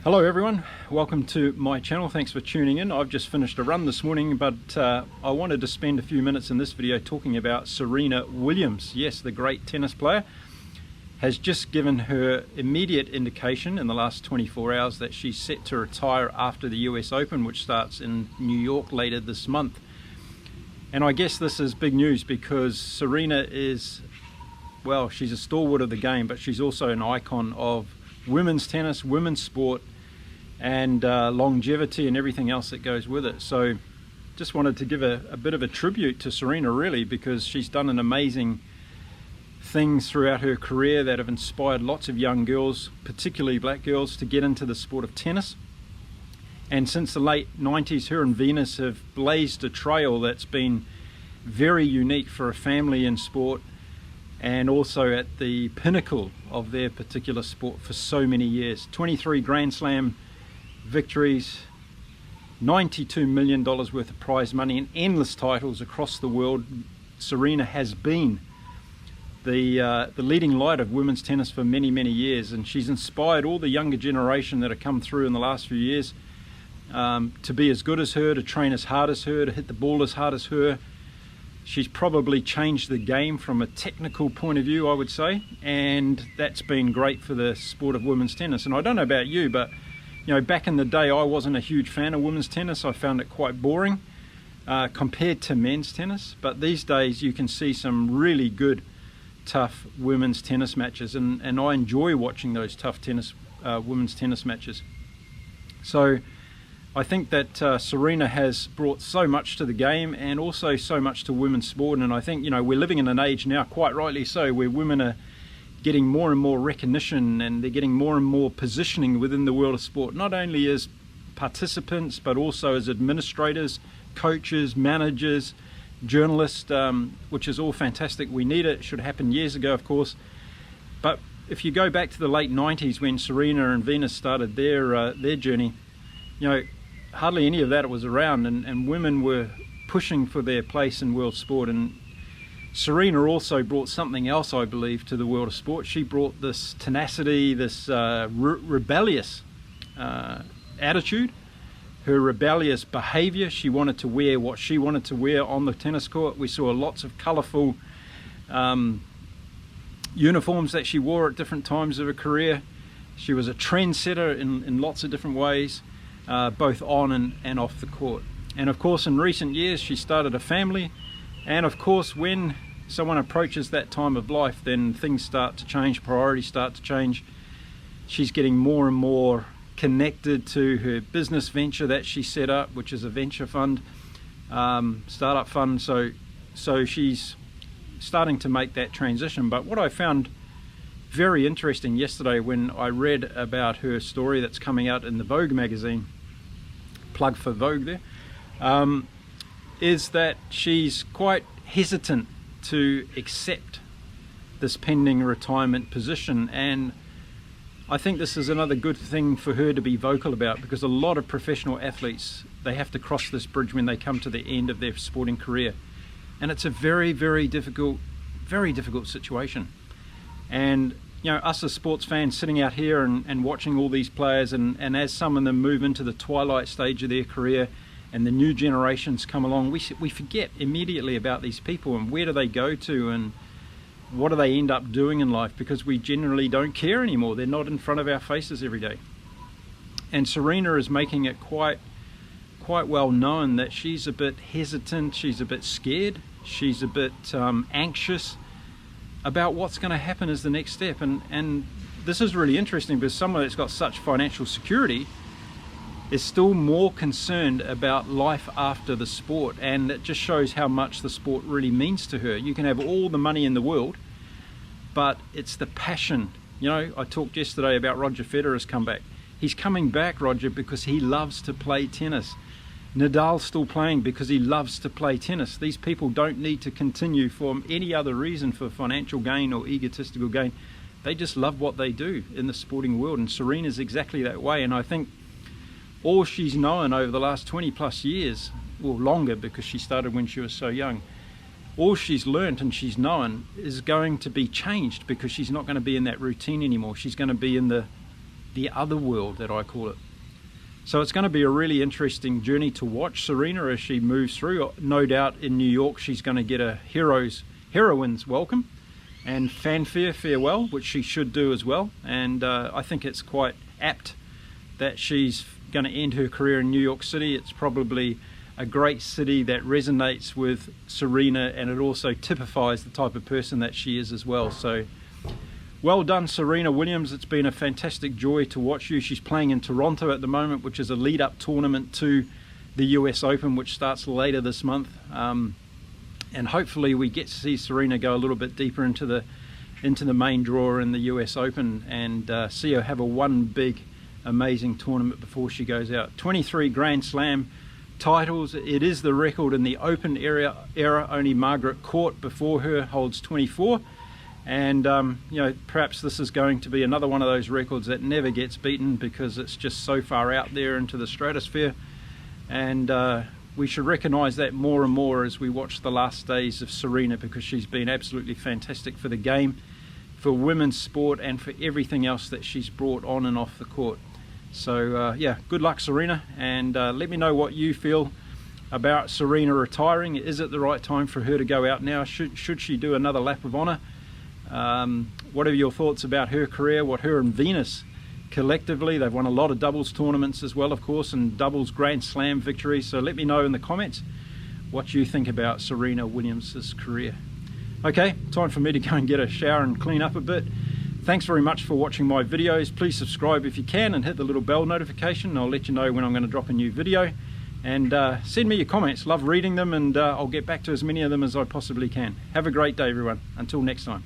Hello everyone, welcome to my channel. Thanks for tuning in. I've just finished a run this morning, but I wanted to spend a few minutes in this video talking about Serena Williams. Yes, the great tennis player has just given her immediate indication in the last 24 hours that she's set to retire after the US Open, which starts in New York later this month. And I guess this is big news because Serena is, well, she's a stalwart of the game, but she's also an icon of women's tennis, women's sport, and longevity and everything else that goes with it. So just wanted to give a bit of a tribute to Serena, really, because she's done an amazing things throughout her career that have inspired lots of young girls, particularly black girls, to get into the sport of tennis. And since the late 90s, her and Venus have blazed a trail that's been very unique for a family in sport, and also at the pinnacle of their particular sport for so many years. 23 Grand Slam victories, $92 million worth of prize money, and endless titles across the world. Serena has been the leading light of women's tennis for many, many years, and she's inspired all the younger generation that have come through in the last few years to be as good as her, to train as hard as her, to hit the ball as hard as her. She's probably changed the game from a technical point of view, I would say, and that's been great for the sport of women's tennis. And I don't know about you, but you know, back in the day, I wasn't a huge fan of women's tennis. I found it quite boring compared to men's tennis. But these days, you can see some really good, tough women's tennis matches, and I enjoy watching those tough women's tennis matches. So I think that Serena has brought so much to the game and also so much to women's sport. And I think, you know, we're living in an age now, quite rightly so, where women are getting more and more recognition, and they're getting more and more positioning within the world of sport, not only as participants, but also as administrators, coaches, managers, journalists, which is all fantastic. We need it. It should happen years ago, of course. But if you go back to the late 90s when Serena and Venus started their journey, you know, hardly any of that was around, and women were pushing for their place in world sport. And Serena also brought something else, I believe, to the world of sport. She brought this tenacity, this rebellious attitude, her rebellious behavior. She wanted to wear what she wanted to wear on the tennis court. We saw lots of colorful uniforms that she wore at different times of her career. She was a trendsetter in lots of different ways, both on and off the court. And of course, in recent years, she started a family. And of course, when someone approaches that time of life, then things start to change, priorities start to change. She's getting more and more connected to her business venture that she set up, which is a venture fund, startup fund. So she's starting to make that transition. But what I found very interesting yesterday when I read about her story that's coming out in the Vogue magazine, plug for Vogue there, is that she's quite hesitant to accept this pending retirement position. And I think this is another good thing for her to be vocal about, because a lot of professional athletes, they have to cross this bridge when they come to the end of their sporting career. And it's a very, very difficult situation. And you know, us as sports fans sitting out here and watching all these players, and as some of them move into the twilight stage of their career and the new generations come along, we forget immediately about these people and where do they go to and what do they end up doing in life, because we generally don't care anymore. They're not in front of our faces every day. And Serena is making it quite well known that she's a bit hesitant, she's a bit scared, she's a bit anxious about what's going to happen as the next step. And this is really interesting, because someone that's got such financial security is still more concerned about life after the sport, and it just shows how much the sport really means to her. You can have all the money in the world, but it's the passion. You know, I talked yesterday about Roger Federer's comeback. He's coming back, Roger, because he loves to play tennis. Nadal's still playing because he loves to play tennis. These people don't need to continue for any other reason, for financial gain or egotistical gain. They just love what they do in the sporting world, and Serena's exactly that way. And I think all she's known over the last 20 plus years, or longer, because she started when she was so young, all she's learnt and she's known is going to be changed, because she's not going to be in that routine anymore. She's going to be in the the other world that I call it. So it's going to be a really interesting journey to watch Serena as she moves through. No doubt in New York she's going to get a heroine's welcome and fanfare farewell, which she should do as well. And I think it's quite apt that she's going to end her career in New York City. It's probably a great city that resonates with Serena, and it also typifies the type of person that she is as well. So well done, Serena Williams. It's been a fantastic joy to watch you. She's playing in Toronto at the moment, which is a lead-up tournament to the US Open, which starts later this month. And hopefully we get to see Serena go a little bit deeper into the main draw in the US Open, and see her have a one big, amazing tournament before she goes out. 23 Grand Slam titles. It is the record in the Open era. Only Margaret Court before her holds 24. And you know, perhaps this is going to be another one of those records that never gets beaten, because it's just so far out there into the stratosphere. And we should recognize that more and more as we watch the last days of Serena, because she's been absolutely fantastic for the game, for women's sport, and for everything else that she's brought on and off the court. So yeah, good luck, Serena, and let me know what you feel about Serena retiring. Is it the right time for her to go out now? Should she do another lap of honor? What are your thoughts about her career, what her and Venus collectively? They've won a lot of doubles tournaments as well, of course, and doubles Grand Slam victories. So let me know in the comments what you think about Serena Williams' career. Okay, time for me to go and get a shower and clean up a bit. Thanks very much for watching my videos. Please subscribe if you can, and hit the little bell notification. I'll let you know when I'm going to drop a new video. And send me your comments. Love reading them, and I'll get back to as many of them as I possibly can. Have a great day, everyone. Until next time.